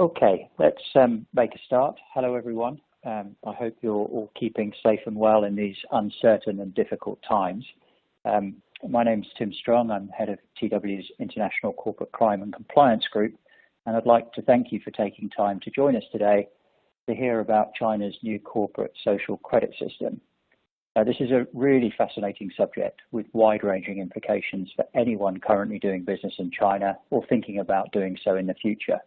Okay, let's make a start. Hello, everyone. I hope you're all keeping safe and well in these uncertain and difficult times. My name's Tim Strong. I'm head of TW's International Corporate Crime and Compliance Group, and I'd like to thank you for taking time to join us today to hear about China's new corporate social credit system. This is a really fascinating subject with wide-ranging implications for anyone currently doing business in China or thinking about doing so in the future.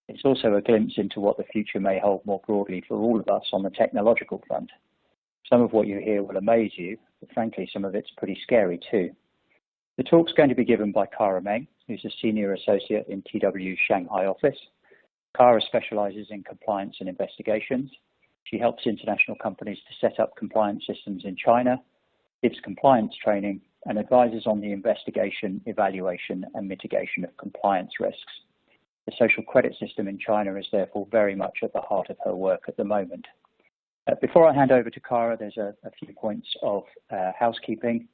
It's also a glimpse into what the future may hold more broadly for all of us on the technological front. Some of what you hear will amaze you, but frankly, some of it's pretty scary too. The talk's going to be given by Kara Meng, who's a senior associate in TW's Shanghai office. Kara specializes in compliance and investigations. She helps international companies to set up compliance systems in China, gives compliance training, and advises on the investigation, evaluation, and mitigation of compliance risks. The social credit system in China is therefore very much at the heart of her work at the moment. Before I hand over to Kara, there's a few points of housekeeping.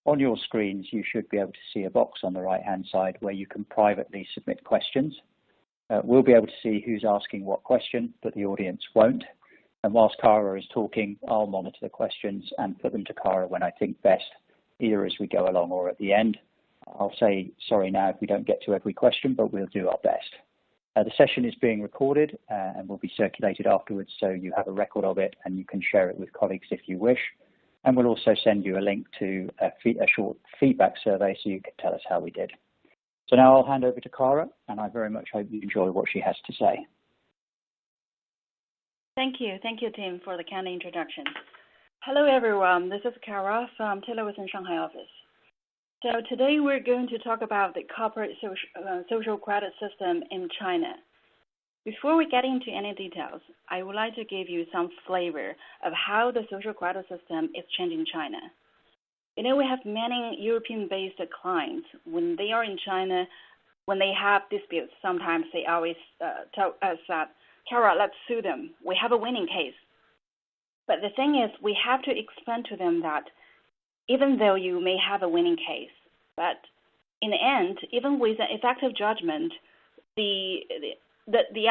On your screens, you should be able to see a box on the right-hand side where you can privately submit questions. We'll be able to see who's asking what question, but the audience won't. And whilst Kara is talking, I'll monitor the questions and put them to Kara when I think best, either as we go along or at the end. I'll say sorry now if we don't get to every question, but we'll do our best. The session is being recorded and will be circulated afterwards, so you have a record of it and you can share it with colleagues if you wish. And we'll also send you a link to a short feedback survey so you can tell us how we did. So now I'll hand over to Kara, and I very much hope you enjoy what she has to say. Thank you, Tim, for the kind introduction. Hello, everyone. This is Kara from TW's Shanghai office. So today we're going to talk about the corporate social credit system in China. Before we get into any details, I would like to give you some flavor of how the social credit system is changing China. You know, we have many European-based clients. When they are in China, when they have disputes, sometimes they always tell us that, Kara, let's sue them. We have a winning case. But the thing is, we have to explain to them that even though you may have a winning case, but in the end, even with an effective judgment, the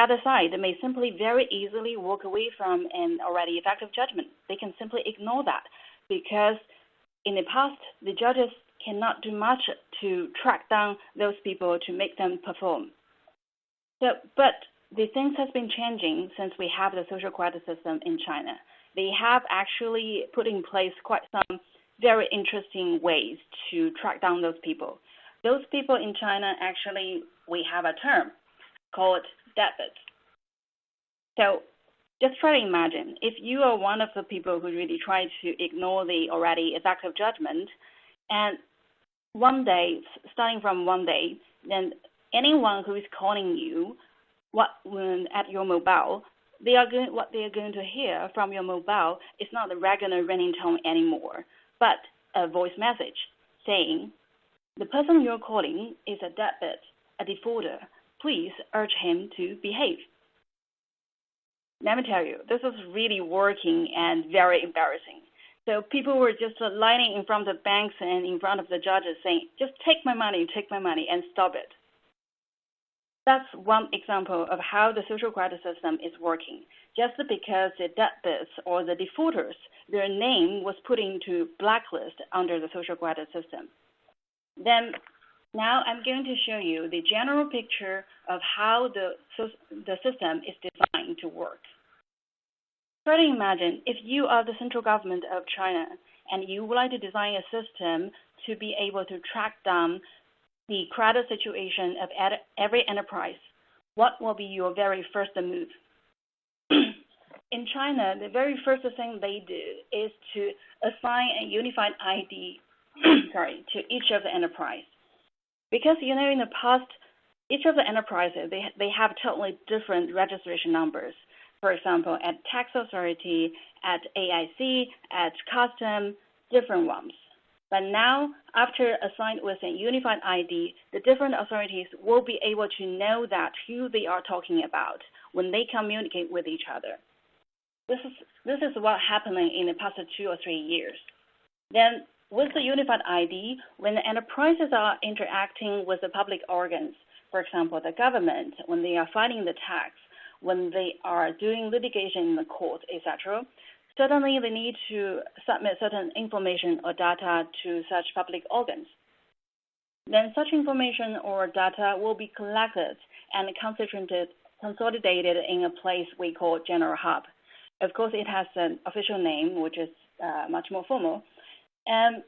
other side may simply very easily walk away from an already effective judgment. They can simply ignore that because in the past, the judges cannot do much to track down those people to make them perform. But the things has been changing since we have the social credit system in China. They have actually put in place quite some very interesting ways to track down those people. Those people in China, actually, we have a term called debits. So just try to imagine, if you are one of the people who really try to ignore the already effective judgment, and one day, starting from one day, then anyone who is calling you at your mobile, what they are going to hear from your mobile is not the regular ringing tone anymore, but a voice message saying, the person you're calling is a debit, a defaulter. Please urge him to behave. Let me tell you, this is really working and very embarrassing. So people were just lining in front of the banks and in front of the judges saying, just take my money, and stop it. That's one example of how the social credit system is working. Just because the debtors or the defaulters, their name was put into blacklist under the social credit system. Then now I'm going to show you the general picture of how the system is designed to work. Try to imagine if you are the central government of China and you would like to design a system to be able to track down the credit situation of every enterprise, what will be your very first move? In China, the very first thing they do is to assign a unified ID to each of the enterprise. Because, you know, in the past, each of the enterprises, they have totally different registration numbers. For example, at tax authority, at AIC, at custom, different ones. But now, after assigned with a unified ID, the different authorities will be able to know that who they are talking about when they communicate with each other. This is what happening in the past 2 or 3 years. Then, with the unified ID, when the enterprises are interacting with the public organs, for example, the government, when they are filing the tax, when they are doing litigation in the court, etc., certainly they need to submit certain information or data to such public organs. Then such information or data will be collected and consolidated in a place we call General Hub. Of course, it has an official name, which is much more formal. And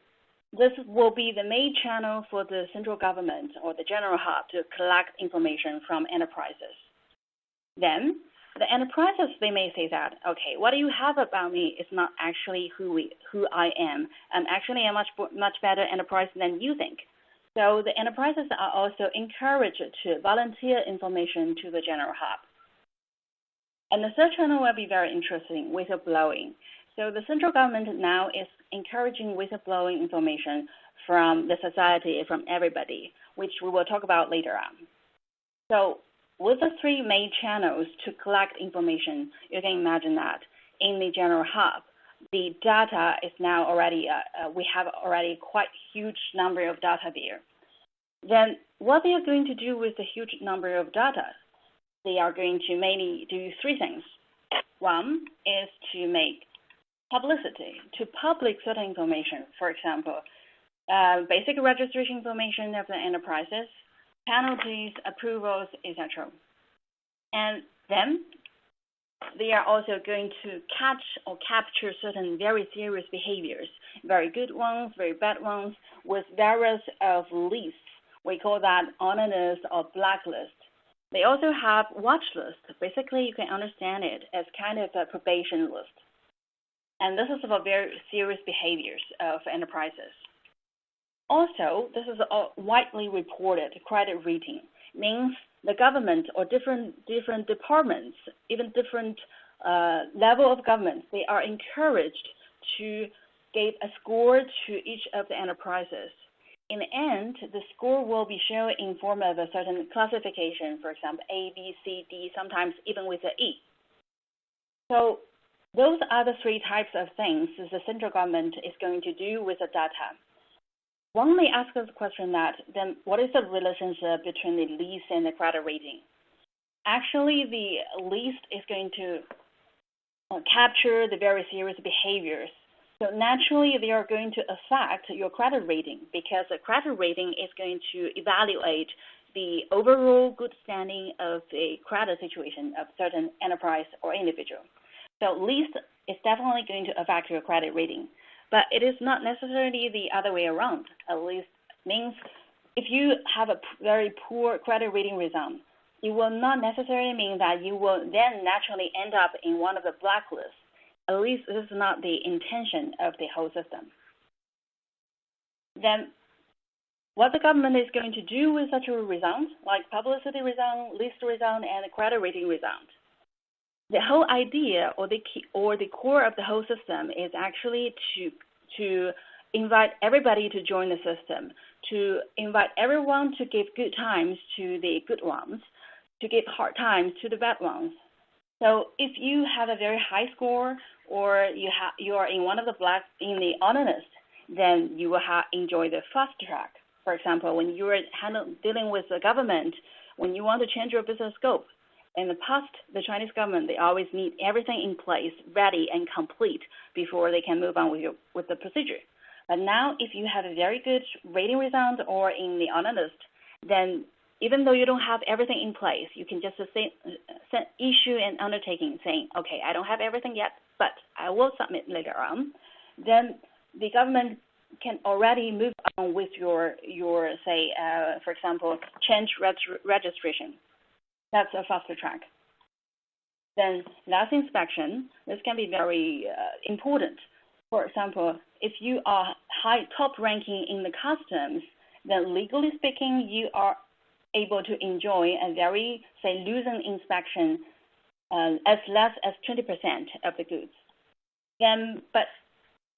this will be the main channel for the central government or the General Hub to collect information from enterprises. Then the enterprises, they may say that, okay, what you have about me is not actually who I am. I'm actually a much better enterprise than you think. So the enterprises are also encouraged to volunteer information to the General Hub. And the third channel will be very interesting, whistleblowing. So the central government now is encouraging whistleblowing information from the society, from everybody, which we will talk about later on. So with the three main channels to collect information, you can imagine that in the General Hub, the data is now already, we have already quite huge number of data there. Then what they are going to do with the huge number of data? They are going to mainly do three things. One is to make publicity, to public certain information, for example, basic registration information of the enterprises, penalties, approvals, etc. And then they are also going to catch or capture certain very serious behaviors, very good ones, very bad ones, with various of lists. We call that honor list or blacklist. They also have watch list. Basically, you can understand it as kind of a probation list. And this is for very serious behaviors of enterprises. Also, this is a widely reported credit rating. Means the government or different departments, even different level of governments, they are encouraged to give a score to each of the enterprises. In the end, the score will be shown in form of a certain classification, for example, A, B, C, D, sometimes even with an E. So those are the three types of things the central government is going to do with the data. One may ask us the question that, then what is the relationship between the lease and the credit rating? Actually, the lease is going to capture the very serious behaviors. So naturally, they are going to affect your credit rating because the credit rating is going to evaluate the overall good standing of the credit situation of certain enterprise or individual. So lease is definitely going to affect your credit rating, but it is not necessarily the other way around. At least means if you have a very poor credit rating result, it will not necessarily mean that you will then naturally end up in one of the blacklists. At least this is not the intention of the whole system. Then what the government is going to do with such a result, like publicity result, list result, and credit rating result? The whole idea or the core of the whole system is actually to invite everybody to join the system, to invite everyone to give good times to the good ones, to give hard times to the bad ones. So if you have a very high score or you are in one of the in the honor list, then you will enjoy the fast track. For example, when you are dealing with the government, when you want to change your business scope, in the past, the Chinese government, they always need everything in place, ready and complete before they can move on with the procedure. But now, if you have a very good rating result or in the honor list, then even though you don't have everything in place, you can just issue an undertaking saying, okay, I don't have everything yet, but I will submit later on. Then the government can already move on with your say, for example, change registration. That's a faster track. Then last inspection, this can be very important. For example, if you are top ranking in the customs, then legally speaking, you are able to enjoy a very, say, loosened inspection as less as 20% of the goods. Then, but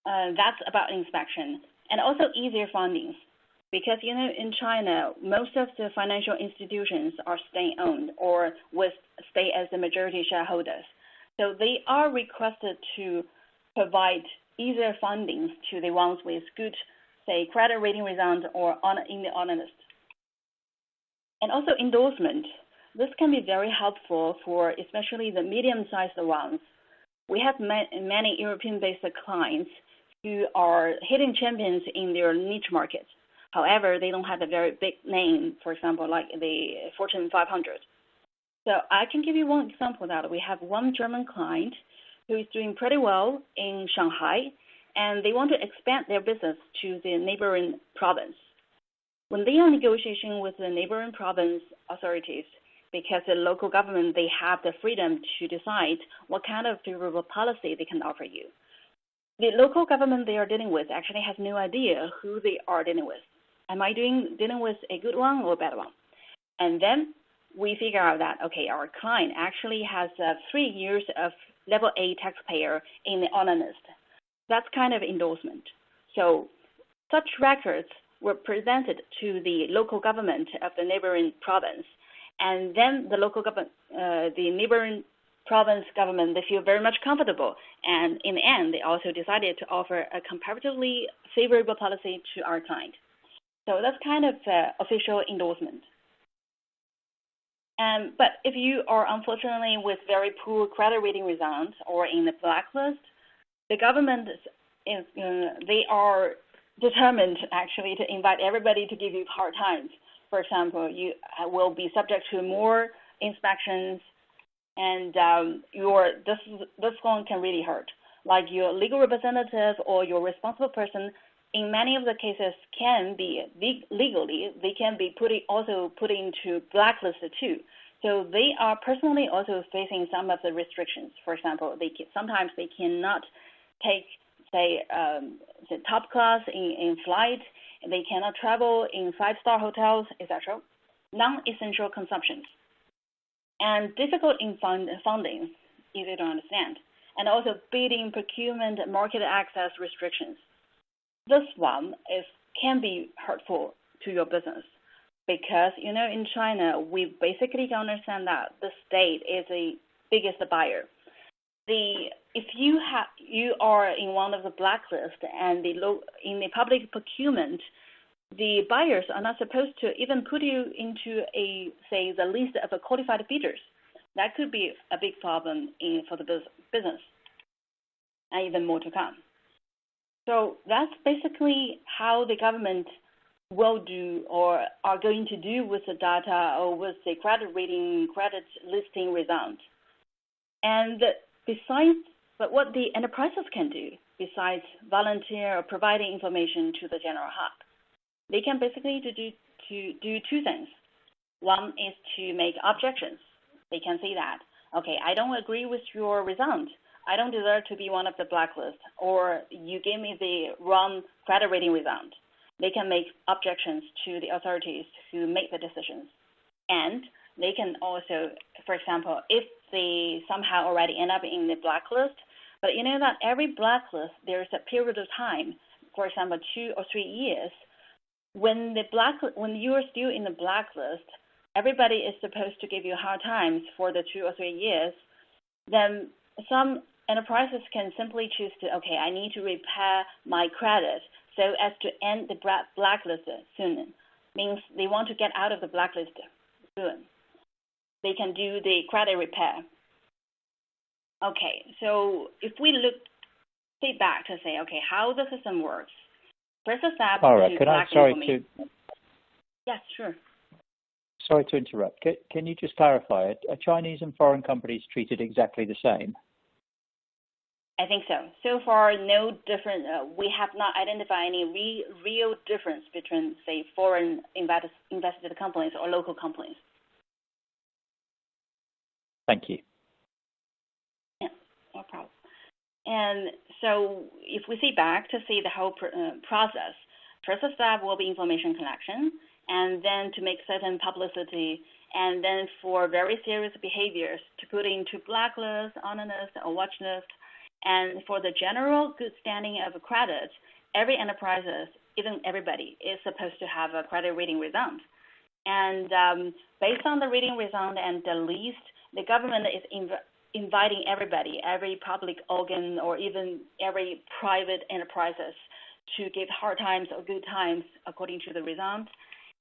that's about inspection. And also easier fundings. Because, you know, in China, most of the financial institutions are state-owned or stay as the majority shareholders. So they are requested to provide easier fundings to the ones with good, say, credit rating results or in the honor list. And also endorsement. This can be very helpful for especially the medium-sized ones. We have many European-based clients who are hidden champions in their niche markets. However, they don't have a very big name, for example, like the Fortune 500. So I can give you one example that we have one German client who is doing pretty well in Shanghai, and they want to expand their business to the neighboring province. When they are negotiating with the neighboring province authorities, because the local government, they have the freedom to decide what kind of favorable policy they can offer you. The local government they are dealing with actually has no idea who they are dealing with. Am I dealing with a good one or a bad one? And then we figure out that, okay, our client actually has 3 years of level A taxpayer in the honor list. That's kind of endorsement. So such records were presented to the local government of the neighboring province. And then the local government, the neighboring province government, they feel very much comfortable. And in the end, they also decided to offer a comparatively favorable policy to our client. So that's kind of official endorsement. But if you are unfortunately with very poor credit rating results or in the blacklist, the government they are determined actually to invite everybody to give you hard times. For example, you will be subject to more inspections, and this one can really hurt. Like your legal representative or your responsible person, in many of the cases, can be legally they can be put into blacklisted too. So they are personally also facing some of the restrictions. For example, sometimes they cannot take, say, the top class in flight. They cannot travel in 5-star hotels, etc. Non-essential consumptions. And difficult in funding, easy to understand. And also bidding, procurement, market access restrictions. This one can be hurtful to your business because, in China, we basically can understand that the state is the biggest buyer. If you are in one of the blacklists and in the public procurement, the buyers are not supposed to even put you into the list of qualified bidders. That could be a big problem for the business, and even more to come. So that's basically how the government will do or are going to do with the data or with the credit rating, credit listing result. And but what the enterprises can do besides volunteer or providing information to the general hub, they can basically do two things. One is to make objections. They can say that, okay, I don't agree with your result. I don't deserve to be one of the blacklist, or you gave me the wrong credit rating result. They can make objections to the authorities who make the decisions. And they can also, for example, if they somehow already end up in the blacklist, but you know that every blacklist, there's a period of time, for example, 2 or 3 years. When you are still in the blacklist, everybody is supposed to give you hard times for the 2 or 3 years. Then some enterprises can simply choose to, okay, I need to repair my credit so as to end the blacklist soon. Means they want to get out of the blacklist soon. They can do the credit repair. Okay, so if we sit back to say, okay, how the system works. First step all right, Yes, sure. Sorry to interrupt. Can you just clarify it? Are Chinese and foreign companies treated exactly the same? I think so. So far, no different. We have not identified any real difference between, say, foreign invested companies or local companies. Thank you. Yeah, no problem. And so if we see back to see the whole process, first step will be information collection, and then to make certain publicity, and then for very serious behaviors to put into blacklist, honor list, or watch list. And for the general good standing of credit, every enterprise, even everybody, is supposed to have a credit rating result. And based on the rating result and the list, the government is inviting everybody, every public organ or even every private enterprises to give hard times or good times according to the results.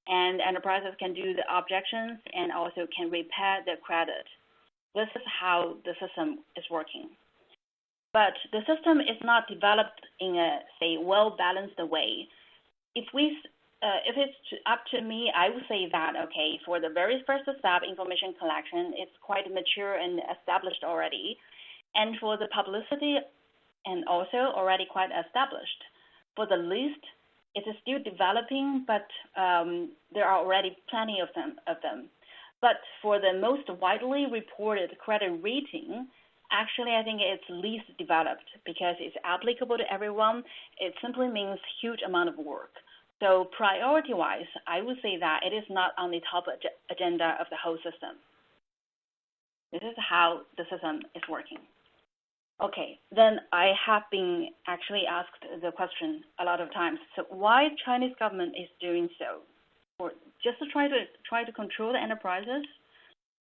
and enterprises can do the objections and also can repair the credit. This is how the system is working. But the system is not developed in a, say, well-balanced way. If it's up to me, I would say that, okay, for the very first step, information collection, it's quite mature and established already. And for the publicity, and also already quite established. For the list, it is still developing, but there are already plenty of them. But for the most widely reported credit rating, actually, I think it's least developed because it's applicable to everyone. It simply means huge amount of work. So priority-wise, I would say that it is not on the top agenda of the whole system. This is how the system is working. Okay, then I have been actually asked the question a lot of times. So why Chinese government is doing so? Or just to try to control the enterprises?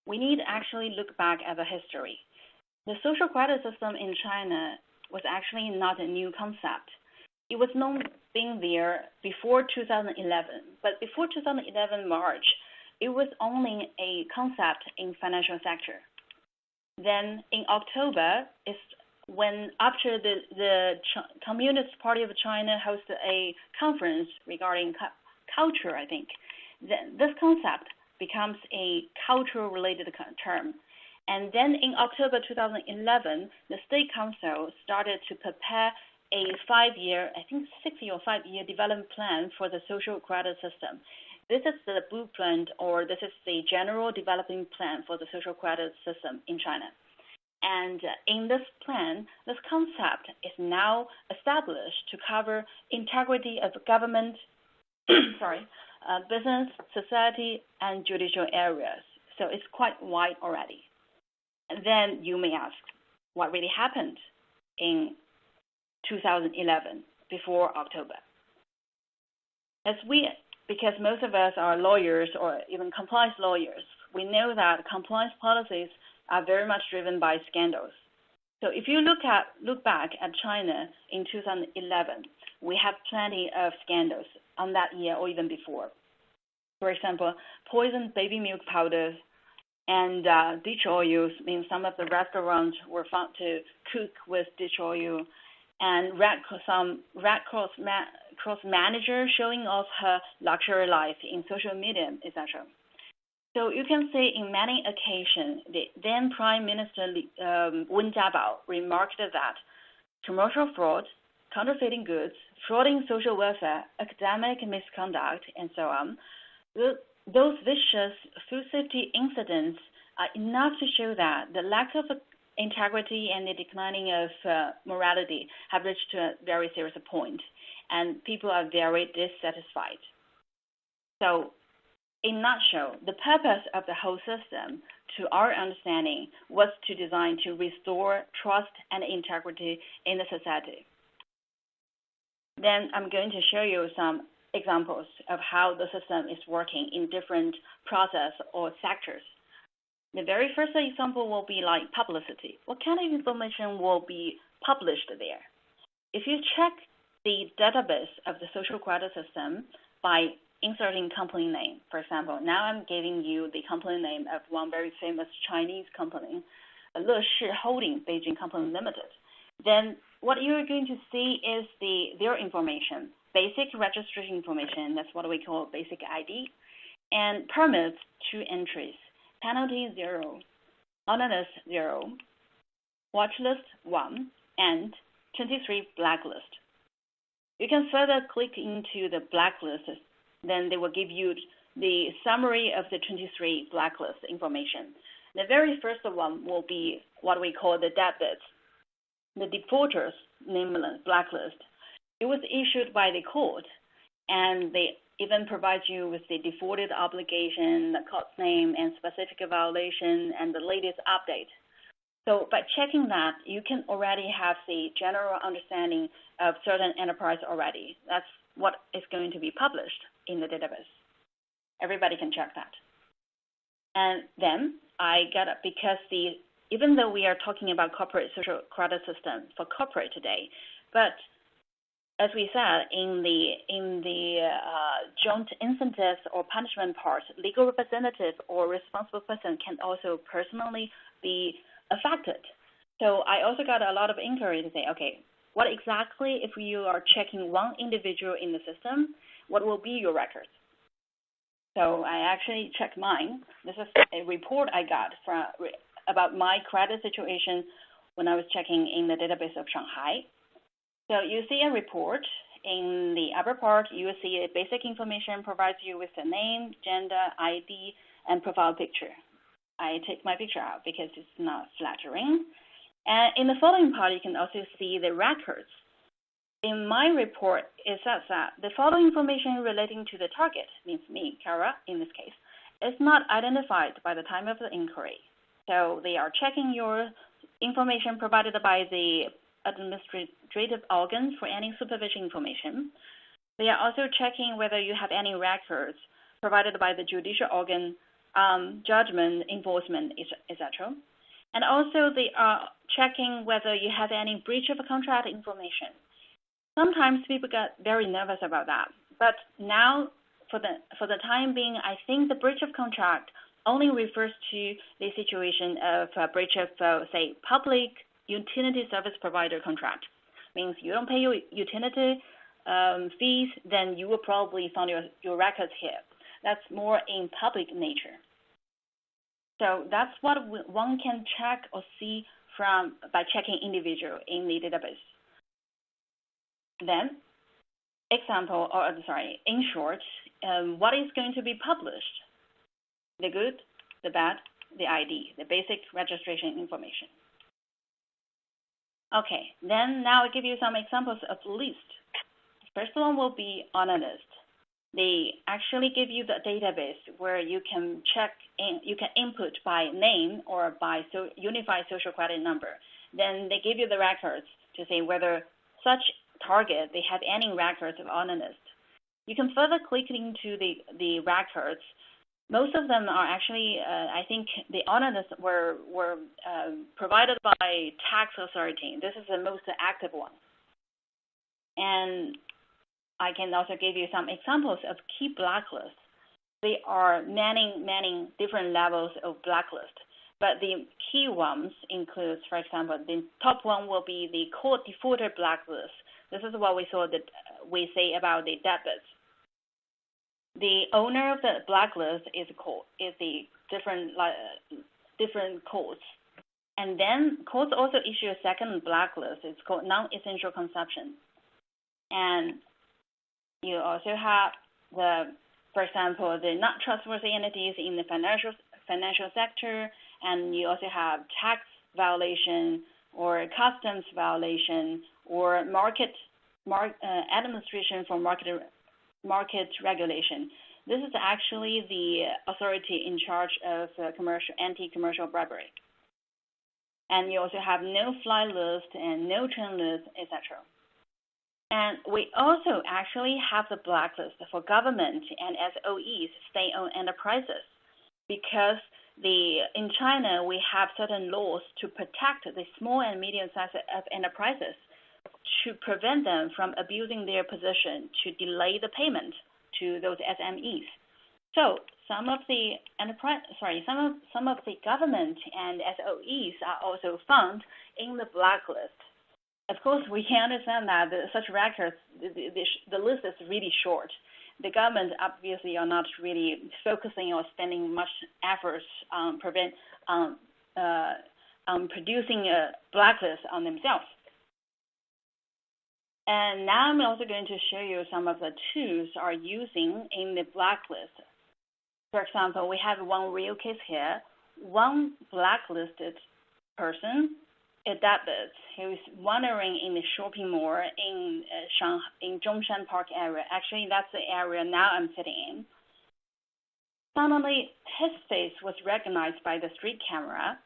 We need to actually look back at the history. The social credit system in China was actually not a new concept. It was known being there before 2011, but before 2011 March, it was only a concept in financial sector. Then in October, is when after the Communist Party of China hosted a conference regarding culture, I think, then this concept becomes a cultural-related term. And then in October 2011, the State Council started to prepare a 5-year, I think 6 or 5-year development plan for the social credit system. This is the blueprint, or this is the general development plan for the social credit system in China. And in this plan, this concept is now established to cover integrity of government, business, society, and judicial areas. So it's quite wide already. And then you may ask, what really happened in 2011 before October? Because most of us are lawyers or even compliance lawyers, we know that compliance policies are very much driven by scandals. So if you look back at China in 2011, we have plenty of scandals on that year or even before. For example, poisoned baby milk powders and ditch oils. I mean, some of the restaurants were found to cook with ditch oil, and some Red Cross manager showing off her luxury life in social media, etc. So you can see in many occasions, the then Prime Minister Wen Jiabao remarked that commercial fraud, counterfeiting goods, fraud in social welfare, academic misconduct, and so on, those vicious food safety incidents are enough to show that the lack of integrity and the declining of morality have reached a very serious point, and people are very dissatisfied. So, in a nutshell, the purpose of the whole system, to our understanding, was to design to restore trust and integrity in the society. Then I'm going to show you some examples of how the system is working in different process or sectors. The very first example will be like publicity. What kind of information will be published there? If you check the database of the social credit system by inserting company name, for example, now I'm giving you the company name of one very famous Chinese company, Leshi Holding Beijing Company Limited. Then what you're going to see is their information, basic registration information, that's what we call basic ID, and permits 2 entries, penalty 0, honors 0, watch list 1, and 23 blacklist. You can further click into the blacklist, then they will give you the summary of the 23 blacklist information. The very first one will be what we call the debtors, the defaulters name blacklist. It was issued by the court, and they even provide you with the defaulted obligation, the court's name, and specific violation, and the latest update. So by checking that, you can already have the general understanding of certain enterprise already. That's what is going to be published in the database. Everybody can check that. And then because even though we are talking about corporate social credit system for corporate today, but as we said, in the joint incentives or punishment part, legal representative or responsible person can also personally be affected. So I also got a lot of inquiry to say, okay, what exactly, if you are checking one individual in the system, what will be your records? So I actually checked mine. This is a report I got about my credit situation when I was checking in the database of Shanghai. So you see a report. In the upper part, you will see a basic information provides you with the name, gender, ID, and profile picture. I take my picture out because it's not flattering. And in the following part, you can also see the records. In my report, it says that the following information relating to the target, means me, Kara, in this case, is not identified by the time of the inquiry. So they are checking your information provided by the administrative organs for any supervision information. They are also checking whether you have any records provided by the judicial organ, judgment, enforcement, etc. And also they are checking whether you have any breach of contract information. Sometimes people get very nervous about that, but now for the time being, I think the breach of contract only refers to the situation of a breach of, say, public utility service provider contract. Means you don't pay your utility fees, then you will probably find your records here. That's more in public nature. So that's what one can check or see by checking individual in the database. Then, in short, what is going to be published? The good, the bad, the ID, the basic registration information. Okay, then now I'll give you some examples of list. First one will be on a list. They actually give you the database where you can you can input by name or by unified social credit number. Then they give you the records to say whether such target, they have any records of on a list. You can further click into the records. Most of them are actually, I think the honor list were provided by tax authority. This is the most active one. And I can also give you some examples of key blacklists. There are many different levels of blacklist, but the key ones include, for example, the top one will be the court defaulter blacklist. This is what we say about the debtors. The owner of the blacklist is the different courts. And then courts also issue a second blacklist. It's called non-essential consumption. And you also have for example, the not trustworthy entities in the financial sector, and you also have tax violation or customs violation or administration for market regulation. This is actually the authority in charge of anti-commercial bribery. And you also have no-fly list and no-train list, etc. And we also actually have the blacklist for government and SOEs, state-owned enterprises, because in China we have certain laws to protect the small and medium-sized enterprises, to prevent them from abusing their position to delay the payment to those SMEs. So some of the government and SOEs are also found in the blacklist. Of course, we can understand that such records, the list is really short. The government obviously are not really focusing or spending much efforts on producing a blacklist on themselves. And now I'm also going to show you some of the tools are using in the blacklist. For example, we have one real case here. One blacklisted person, a debtor, who is wandering in the shopping mall in Zhongshan Park area. Actually, that's the area now I'm sitting in. Suddenly, his face was recognized by the street camera,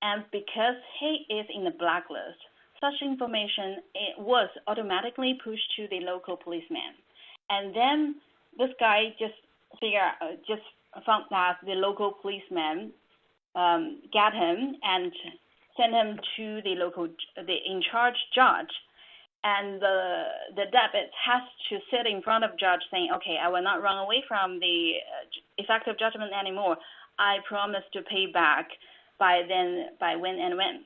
and because he is in the blacklist, such information was automatically pushed to the local policeman. And then this guy just found that the local policeman got him and sent him to the in charge judge. and the debit has to sit in front of judge saying, okay, I will not run away from the effective judgment anymore. I promise to pay back by when and when.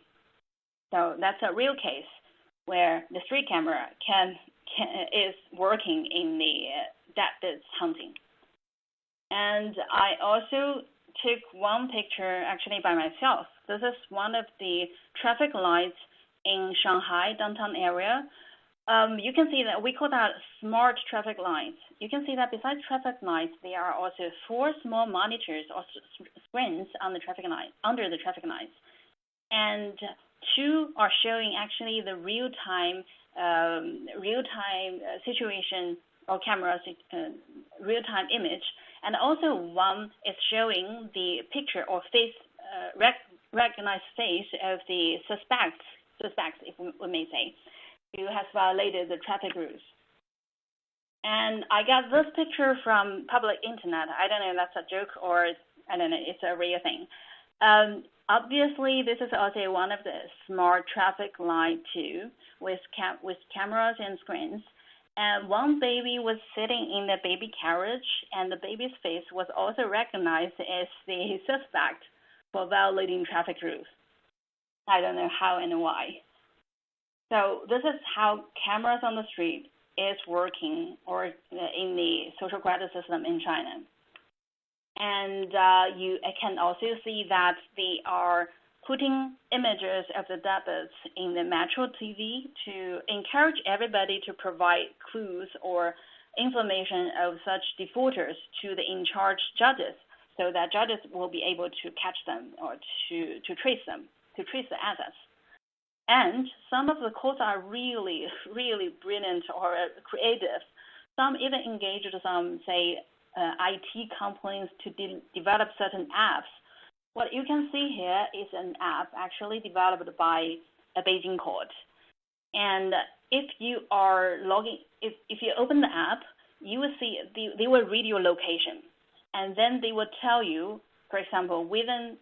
So that's a real case where the street camera is working in the debit hunting. And I also took one picture actually by myself. This is one of the traffic lights in Shanghai downtown area. You can see that we call that smart traffic lights. You can see that besides traffic lights, there are also 4 small monitors or screens on the traffic light, under the traffic lights, and 2 are showing actually the real-time situation or camera real-time image, and also 1 is showing the picture or face recognized face of the suspects, if we may say, who has violated the traffic rules. And I got this picture from public internet. I don't know if that's a joke or I don't know, it's a real thing. Obviously, this is also one of the smart traffic light too, with cameras and screens. And 1 baby was sitting in the baby carriage, and the baby's face was also recognized as the suspect for violating traffic rules. I don't know how and why. So this is how cameras on the street is working, or in the social credit system in China. And you can also see that they are putting images of the debits in the metro TV to encourage everybody to provide clues or information of such defaulters to the in-charge judges, so that judges will be able to catch them or to trace them, to trace the assets. And some of the courts are really, really brilliant or creative. Some even engage some, say, IT companies to develop certain apps. What you can see here is an app actually developed by a Beijing court. And if you are logging, if you open the app, you will see they will read your location, and then they will tell you, for example, within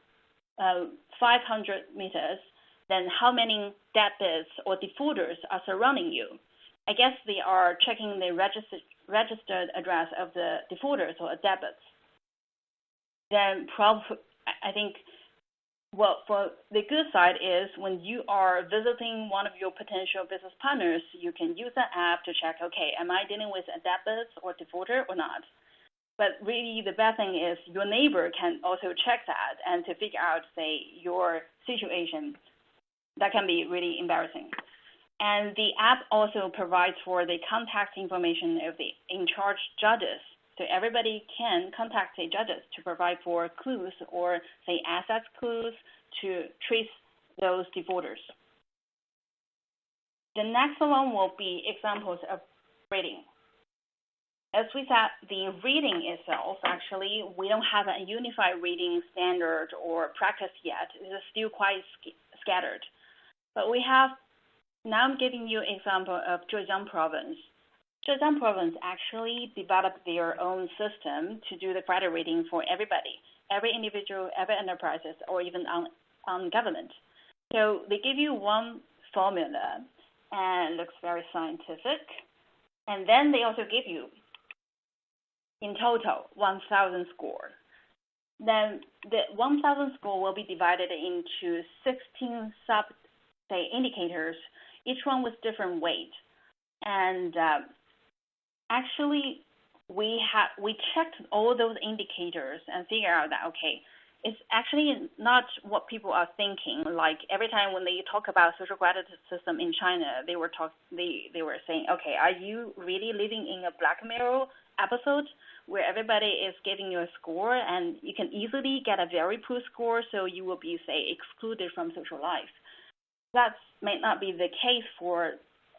500 meters, then how many debtors or defaulters are surrounding you. I guess they are checking the registered address of the defaulters or debtors. Then I think, well, for the good side is when you are visiting one of your potential business partners, you can use the app to check, okay, am I dealing with a debtor or defaulter or not? But really the bad thing is your neighbor can also check that and to figure out, say, your situation. That can be really embarrassing. And the app also provides for the contact information of the in-charge judges. So everybody can contact the judges to provide for clues or, say, assets clues to trace those defaulters. The next one will be examples of rating. As we said, the rating itself, actually, we don't have a unified rating standard or practice yet. It is still quite scattered. But we have, now I'm giving you an example of Zhejiang province. Zhejiang province actually developed their own system to do the credit rating for everybody, every individual, every enterprises, or even on government. So they give you one formula, and it looks very scientific. And then they also give you, in total, 1,000 score. Then the 1,000 score will be divided into 16 indicators, each one with different weight. And actually, we checked all those indicators and figured out that, okay, it's actually not what people are thinking. Like every time when they talk about social credit system in China, they were saying, okay, are you really living in a Black Mirror episode where everybody is giving you a score and you can easily get a very poor score, so you will be, say, excluded from social life? That may not be the case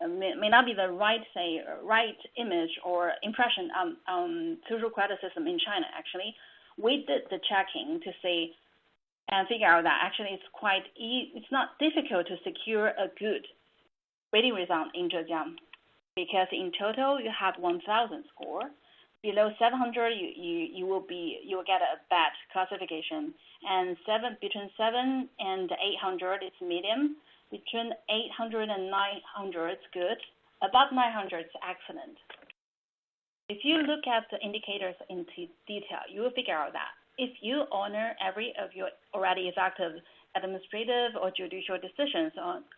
may not be the right image or impression on social credit system in China. Actually, we did the checking to see and figure out that actually it's not difficult to secure a good rating result in Zhejiang, because in total you have 1,000 score. Below 700, you will get a bad classification, and between 7 and 800 is medium. Between 800 and 900 is good, above 900 is excellent. If you look at the indicators in detail, you will figure out that if you honor every of your already effective administrative or judicial decisions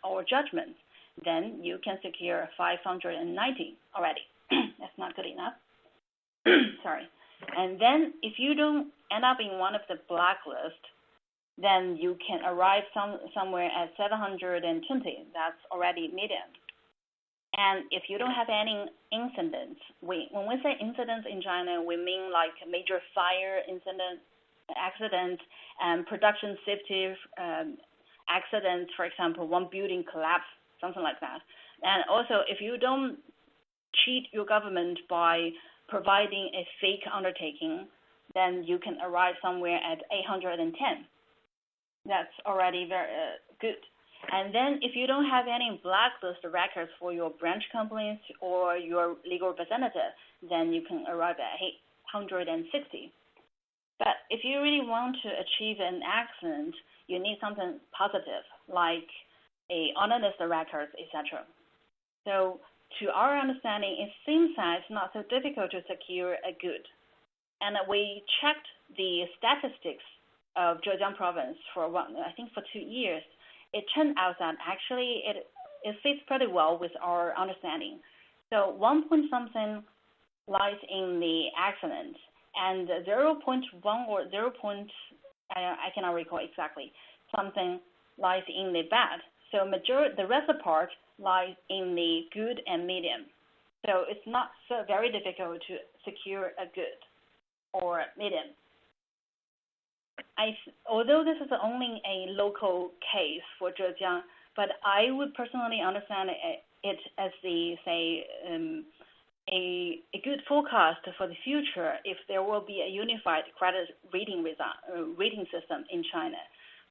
or judgments, then you can secure 590 already. That's not good enough. Sorry. And then if you don't end up in one of the blacklist, then you can arrive somewhere at 720. That's already medium. And if you don't have any incidents, when we say incidents in China, we mean like major fire incident, accidents, and production safety accidents, for example, one building collapse, something like that. And also, if you don't cheat your government by providing a fake undertaking, then you can arrive somewhere at 810. That's already very good. And then if you don't have any blacklist records for your branch companies or your legal representative, then you can arrive at 860. But if you really want to achieve an excellent, you need something positive, like a honest records, etc. So to our understanding, it seems that it's not so difficult to secure a good. And we checked the statistics of Zhejiang province for 2 years. It turned out that actually it fits pretty well with our understanding. So 1 point something lies in the excellent, and 0.1 or 0. I cannot recall exactly, something lies in the bad. So the rest of the part lies in the good and medium. So it's not so very difficult to secure a good or medium. Although this is only a local case for Zhejiang, but I would personally understand it as a good forecast for the future if there will be a unified credit rating system in China.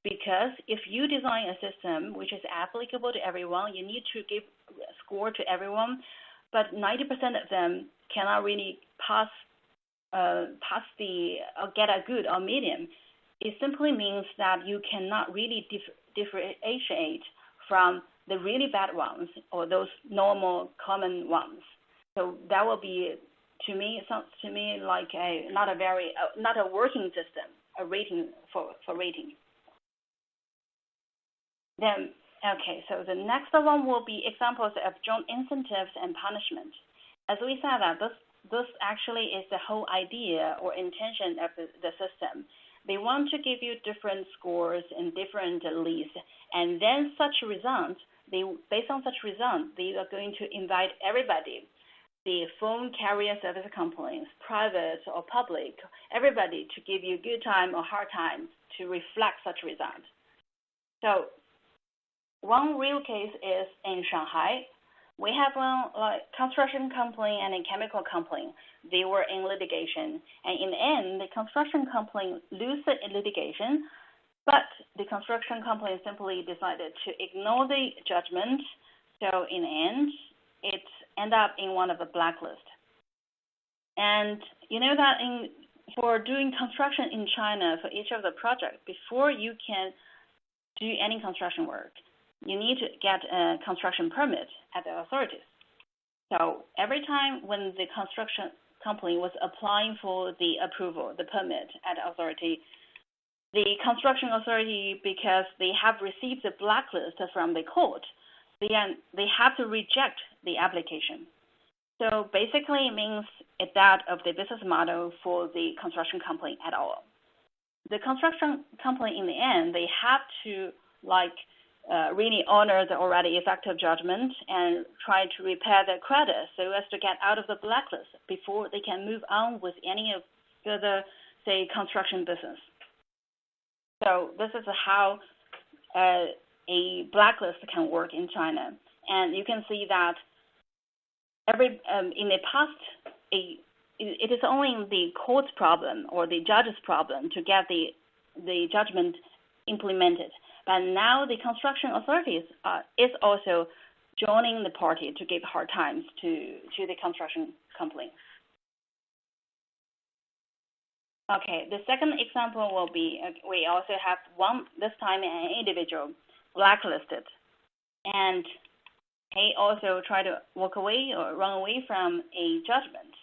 Because if you design a system which is applicable to everyone, you need to give a score to everyone, but 90% of them cannot really pass or get a good or medium. It simply means that you cannot really differentiate from the really bad ones or those normal common ones. So that will be, to me like not a working system, a rating for rating. Then, okay, so the next one will be examples of joint incentives and punishment. As we said, that this actually is the whole idea or intention of the system. They want to give you different scores and different lists, and then based on such results, they are going to invite everybody, the phone carrier service companies, private or public, everybody to give you good time or hard time to reflect such results. So one real case is in Shanghai. We have one construction company and a chemical company. They were in litigation, and in the end, the construction company lose the litigation, but the construction company simply decided to ignore the judgment. So in the end, it ended up in one of the blacklists. And you know that for doing construction in China for each of the projects, before you can do any construction work, you need to get a construction permit at the authorities. So every time when the construction company was applying for the approval, the permit at the authority, the construction authority, because they have received the blacklist from the court, they have to reject the application. So basically it means it's out of the business model for the construction company at all. The construction company in the end, they have to really honor the already effective judgment and try to repair their credit so as to get out of the blacklist before they can move on with any of further, construction business. So this is how a blacklist can work in China. And you can see that in the past, it is only the court's problem or the judge's problem to get the judgment implemented. But now the construction authorities is also joining the party to give hard times to the construction company. Okay, the second example will be, we also have this time an individual blacklisted. And he also tried to walk away or run away from a judgment.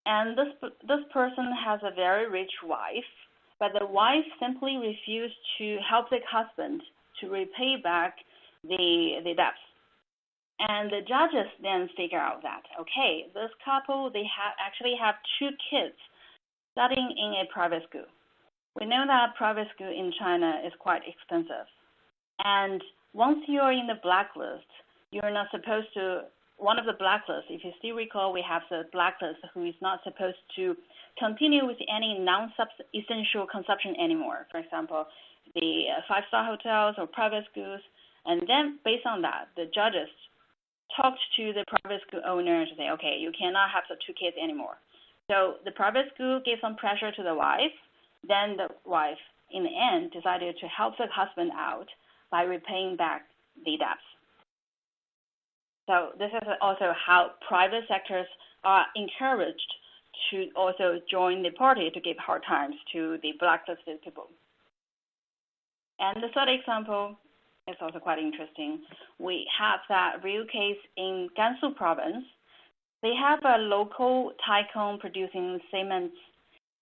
And this person has a very rich wife, but the wife simply refused to help the husband to repay back the debts. And the judges then figure out that, okay, this couple, they actually have 2 kids studying in a private school. We know that private school in China is quite expensive. And once you're in the blacklist, you're not supposed to, one of the blacklists, if you still recall, we have the blacklist who is not supposed to continue with any non-essential consumption anymore. For example, the 5-star hotels or private schools. And then based on that, the judges talked to the private school owner to say, okay, you cannot have the 2 kids anymore. So the private school gave some pressure to the wife. Then the wife, in the end, decided to help the husband out by repaying back the debts. So this is also how private sectors are encouraged to also join the party to give hard times to the blacklisted people. And the third example is also quite interesting. We have that real case in Gansu province. They have a local tycoon producing cement,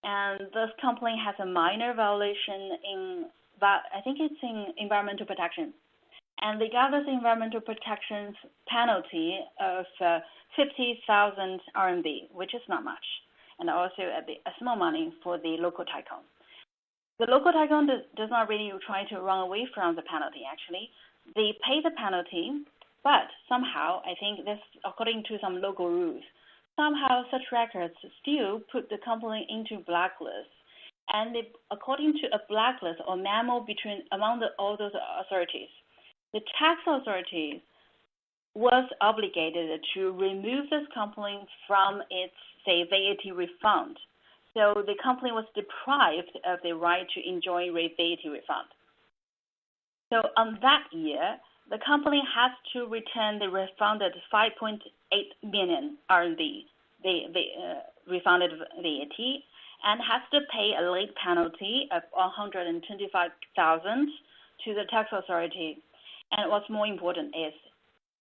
and this company has a minor violation in, I think it's in environmental protection. And they got this environmental protection penalty of 50,000 RMB, which is not much, and also a small money for the local tycoon. The local tycoon does not really try to run away from the penalty, actually. They pay the penalty, but somehow, I think this, according to some local rules, somehow such records still put the company into blacklist. And according to a blacklist or memo among all those authorities, the tax authorities was obligated to remove this company from its, say, VAT refund. So the company was deprived of the right to enjoy VAT refund. So on that year, the company has to return the refunded 5.8 million RMB, the refunded VAT, and has to pay a late penalty of 125,000 to the tax authority. And what's more important is,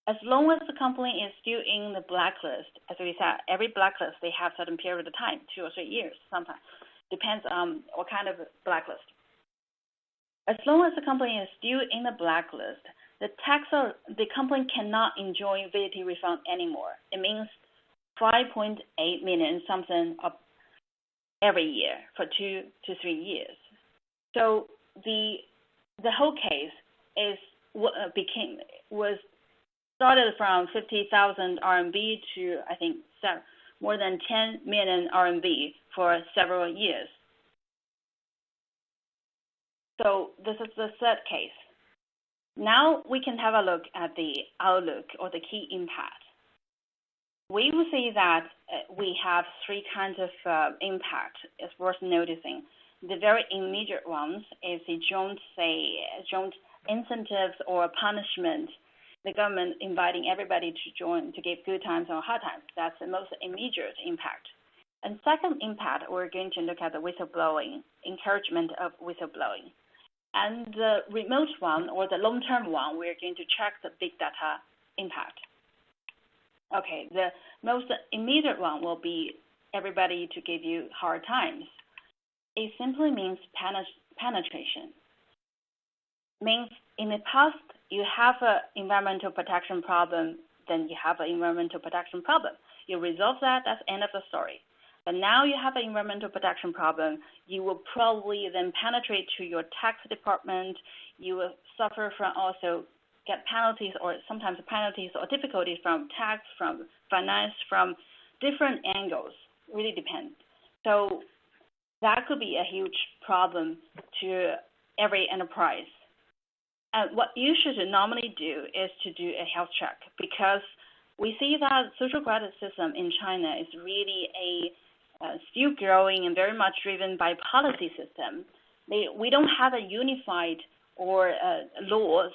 as long as the company is still in the blacklist, as we said, every blacklist, they have certain period of time, 2 or 3 years sometimes. Depends on what kind of blacklist. As long as the company is still in the blacklist, the company cannot enjoy VAT refund anymore. It means 5.8 million something every year for 2 to 3 years. So the whole case was started from 50,000 RMB to, I think, more than 10 million RMB for several years. So this is the third case. Now we can have a look at the outlook or the key impact. We will see that we have 3 kinds of impact. It's worth noticing. The very immediate ones is the joint incentives or punishment. The government inviting everybody to join to give good times or hard times. That's the most immediate impact. And second impact, we're going to look at the whistleblowing, encouragement of whistleblowing. And the remote one or the long-term one, we're going to check the big data impact. Okay, the most immediate one will be everybody to give you hard times. It simply means penetration. Means in the past, you have an environmental protection problem, then you have an environmental protection problem. You resolve that, that's the end of the story. But now you have an environmental protection problem, you will probably then penetrate to your tax department, you will suffer from also get penalties or sometimes penalties or difficulties from tax, from finance, from different angles, really depends. So that could be a huge problem to every enterprise. And what you should normally do is to do a health check, because we see that social credit system in China is really still growing and very much driven by policy system. We don't have a unified or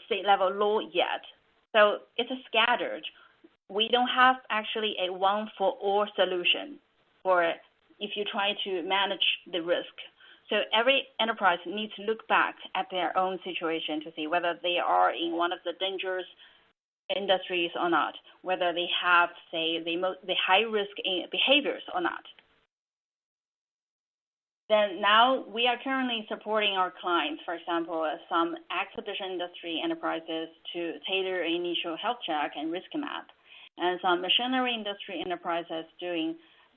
state-level law yet. So it's scattered. We don't have actually a one-for-all solution for if you try to manage the risk. So every enterprise needs to look back at their own situation to see whether they are in one of the dangerous industries or not, whether they have, say, the high-risk behaviors or not. Then now we are currently supporting our clients, for example, some exhibition industry enterprises to tailor initial health check and risk map, and some machinery industry enterprises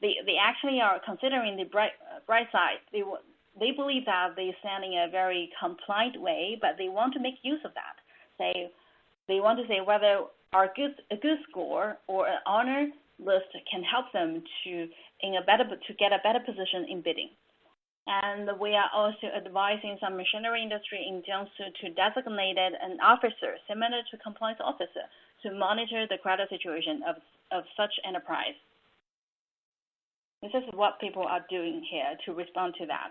they actually are considering the bright side. They believe that they stand in a very compliant way, but they want to make use of that. They want to say whether a good score or an honor list can help them to get a better position in bidding. And we are also advising some machinery industry in Jiangsu to designate an officer similar to compliance officer to monitor the credit situation of such enterprise. This is what people are doing here to respond to that.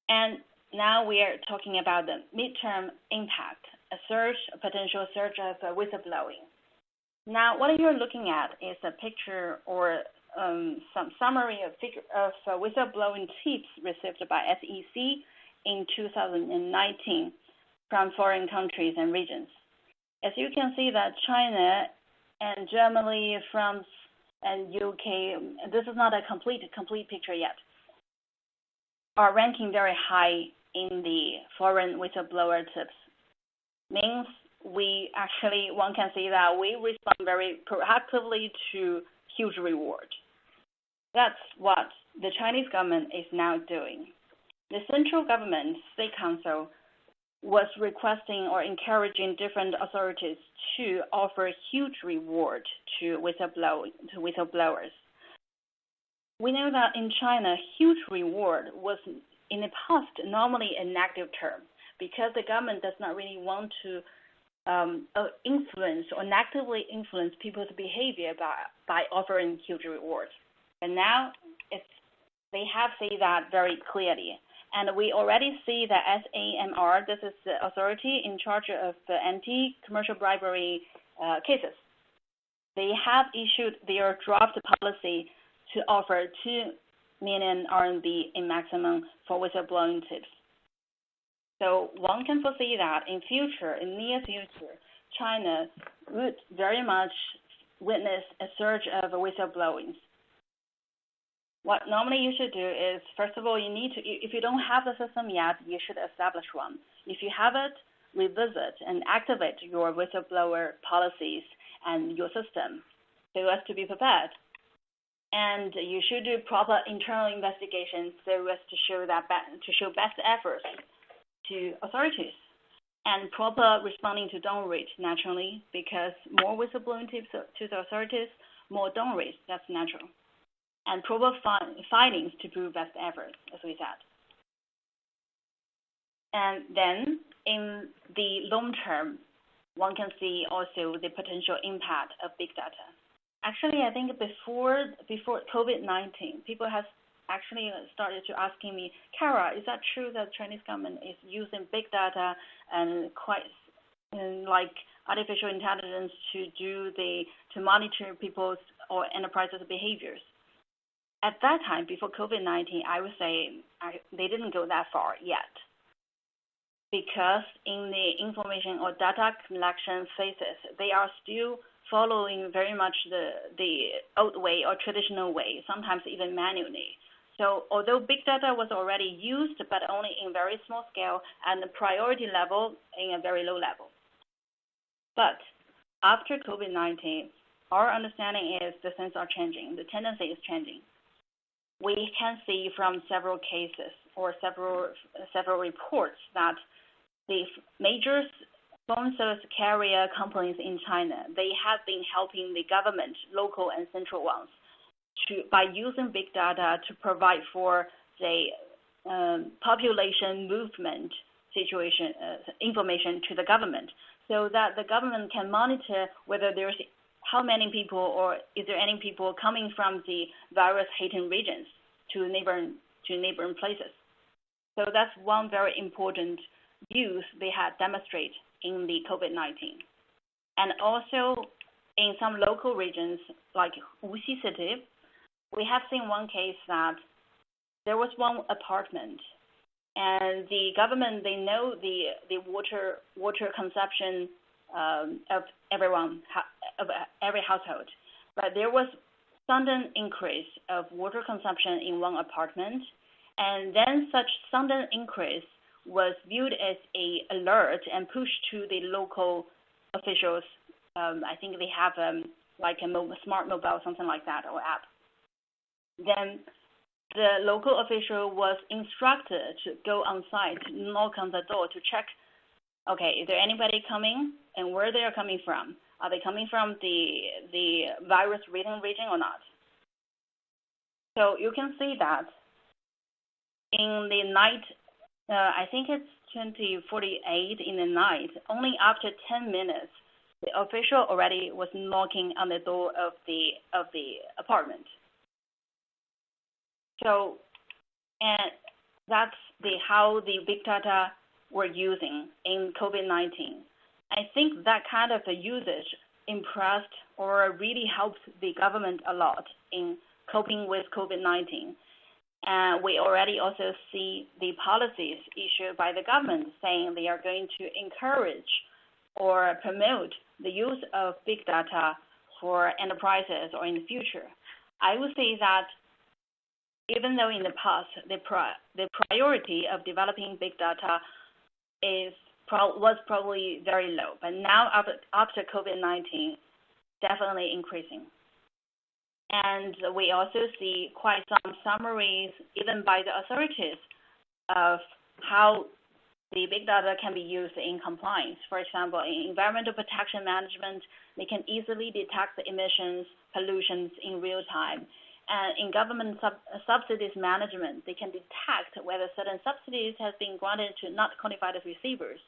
And now we are talking about the midterm impact, a potential surge of whistleblowing. Now, what you're looking at is a picture or some summary of whistleblowing tips received by SEC in 2019 from foreign countries and regions. As you can see that China and Germany, France, and UK, this is not a complete picture yet, are ranking very high in the foreign whistleblower tips. Means one can see that we respond very proactively to huge reward. That's what the Chinese government is now doing. The central government, State Council, was requesting or encouraging different authorities to offer huge reward to whistleblowers. We know that in China, huge reward was in the past normally a negative term because the government does not really want to influence or negatively influence people's behavior by offering huge rewards. And now they have said that very clearly. And we already see that SAMR, this is the authority in charge of the anti-commercial bribery cases. They have issued their draft policy to offer 2 million RMB in maximum for whistleblowing tips. So one can foresee that in near future, China would very much witness a surge of whistleblowing. What normally you should do is, first of all, if you don't have the system yet, you should establish one. If you have it, revisit and activate your whistleblower policies and your system so as to be prepared. And you should do proper internal investigations so as to show best efforts to authorities and proper responding to down rate naturally, because more whistleblowing tips to the authorities, more down rates, that's natural. And proper findings to prove best efforts, as we said. And then in the long term, one can see also the potential impact of big data. Actually, I think before COVID-19, people have actually started to asking me, Kara, is that true that Chinese government is using big data and like artificial intelligence to monitor people's or enterprises' behaviors? At that time, before COVID-19, I would say they didn't go that far yet, because in the information or data collection phases, they are still following very much the old way or traditional way, sometimes even manually. So although big data was already used, but only in very small scale and the priority level in a very low level. But after COVID-19, our understanding is the things are changing, the tendency is changing. We can see from several cases or several reports that the major phone service carrier companies in China, they have been helping the government, local and central ones, by using big data to provide for the population movement situation information to the government, so that the government can monitor whether there's how many people or is there any people coming from the virus-hitting regions to neighboring places. So that's one very important use they had demonstrated in the COVID-19. And also in some local regions like Wuxi City, we have seen one case that there was one apartment and the government, they know the water consumption of everyone, of every household. But there was sudden increase of water consumption in one apartment, and then such sudden increase was viewed as an alert and pushed to the local officials. I think they have like a smart mobile, something like that, or app. Then the local official was instructed to go on site, knock on the door to check, okay, is there anybody coming and where they are coming from? Are they coming from the virus-ridden region or not? So you can see that in the night, I think it's 20:48 in the night, only after 10 minutes, the official already was knocking on the door of the apartment. So, and that's how the big data we're using in COVID-19. I think that kind of a usage impressed or really helped the government a lot in coping with COVID-19. And we already also see the policies issued by the government saying they are going to encourage or promote the use of big data for enterprises or in the future. I would say that even though in the past the priority of developing big data was probably very low, but now after COVID-19, definitely increasing. And we also see quite some summaries, even by the authorities, of how the big data can be used in compliance. For example, in environmental protection management, they can easily detect the emissions, pollutions in real time. And in government subsidies management, they can detect whether certain subsidies have been granted to not qualified receivers.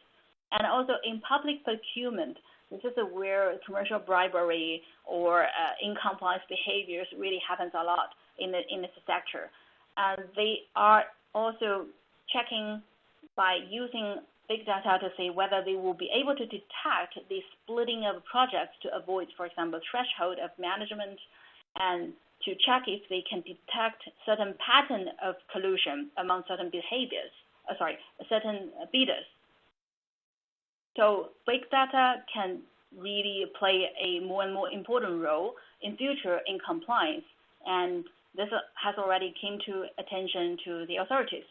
And also in public procurement, this is where commercial bribery or in-compliance behaviors really happens a lot in this sector. And they are also checking by using big data to see whether they will be able to detect the splitting of projects to avoid, for example, threshold of management, and to check if they can detect certain pattern of collusion among certain certain bidders. So big data can really play a more and more important role in future in compliance, and this has already came to attention to the authorities.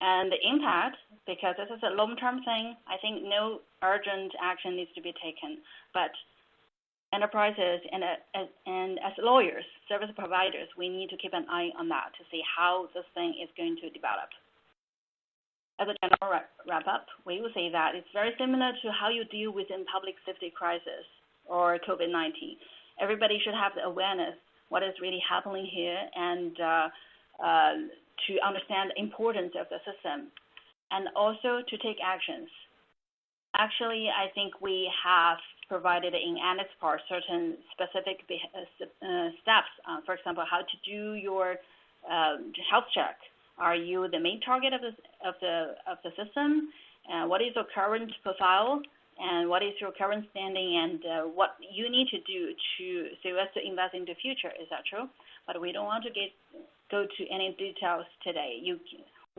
And the impact, because this is a long-term thing, I think no urgent action needs to be taken, but enterprises and as lawyers, service providers, we need to keep an eye on that to see how this thing is going to develop. As a general wrap-up, we will say that it's very similar to how you deal with a public safety crisis or COVID-19. Everybody should have the awareness what is really happening here and to understand the importance of the system and also to take actions. Actually, I think we have provided in Annex Part certain specific steps. For example, how to do your health check. Are you the main target of the system? What is your current profile? And what is your current standing? And what you need to do so as to invest in the future? Is that true? But we don't want to go to any details today.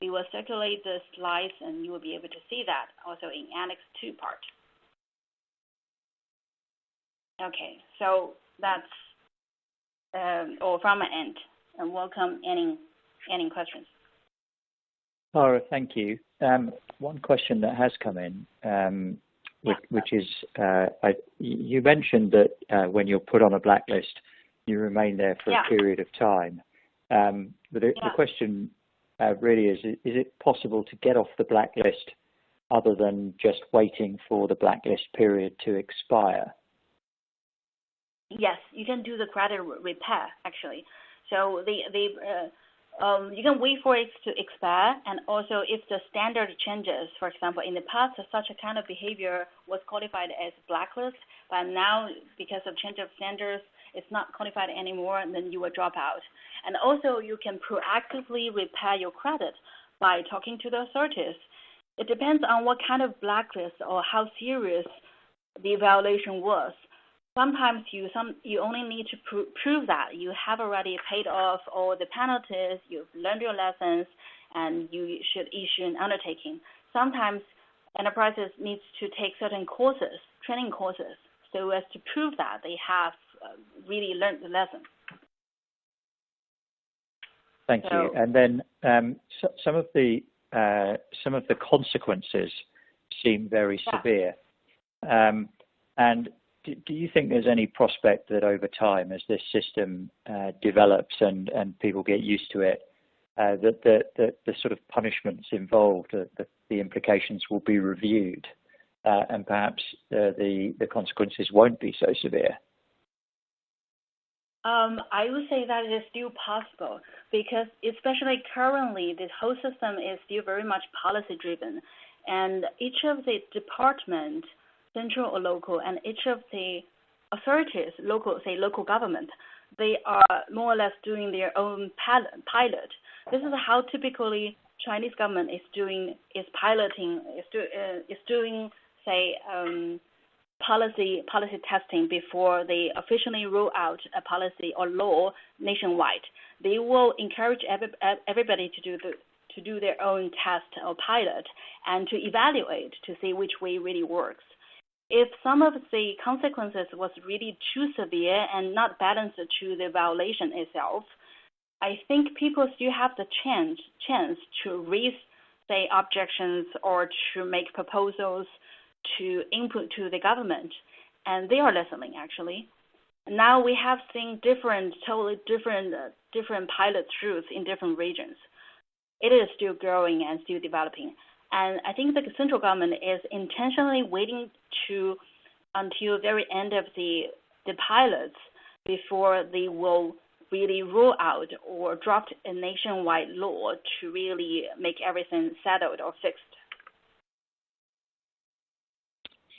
We will circulate the slides, and you will be able to see that also in Annex 2 part. Okay, so that's all from my end. And welcome any questions. Laura, thank you. One question that has come in, which is, you mentioned that when you're put on a blacklist, you remain there for a period of time. But the question really is it possible to get off the blacklist other than just waiting for the blacklist period to expire? Yes, you can do the credit repair, actually. So you can wait for it to expire, and also if the standard changes, for example, in the past, such a kind of behavior was qualified as blacklist, but now because of change of standards, it's not qualified anymore, and then you will drop out. And also, you can proactively repair your credit by talking to the authorities. It depends on what kind of blacklist or how serious the violation was. Sometimes you only need to prove that you have already paid off all the penalties, you've learned your lessons, and you should issue an undertaking. Sometimes enterprises need to take certain courses, training courses, so as to prove that they have really learned the lesson. Thank you. And then some of the consequences seem very severe. And do you think there's any prospect that over time, as this system develops and people get used to it, that the sort of punishments involved, the implications will be reviewed, and perhaps the consequences won't be so severe? I would say that it is still possible because, especially currently, the whole system is still very much policy driven, and each of the departments, central or local, and each of the authorities, local government, they are more or less doing their own pilot. This is how typically Chinese government is doing policy testing before they officially roll out a policy or law nationwide. They will encourage everybody to do their own test or pilot and to evaluate to see which way really works. If some of the consequences was really too severe and not balanced to the violation itself, I think people still have the chance to raise, say, objections or to make proposals to input to the government, and they are listening actually. Now we have seen totally different pilot routes in different regions. It is still growing and still developing. And I think the central government is intentionally waiting until very end of the pilots before they will really roll out or draft a nationwide law to really make everything settled or fixed.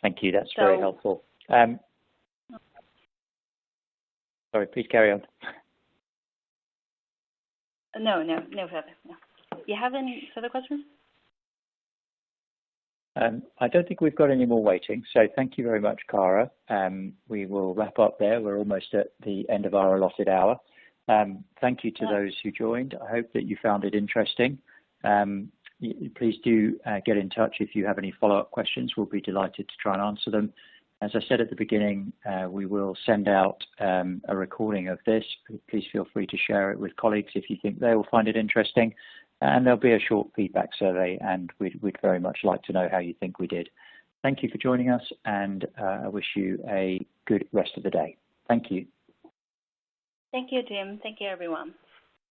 Thank you. That's very helpful. Sorry, please carry on. No further. No. You have any further questions? I don't think we've got any more waiting, so thank you very much, Cara. We will wrap up there. We're almost at the end of our allotted hour. Thank you to those who joined. I hope that you found it interesting. Please do get in touch if you have any follow-up questions. We'll be delighted to try and answer them. As I said at the beginning, we will send out a recording of this. Please feel free to share it with colleagues if you think they will find it interesting. And there'll be a short feedback survey, and we'd very much like to know how you think we did. Thank you for joining us, and I wish you a good rest of the day. Thank you. Thank you, Tim. Thank you, everyone.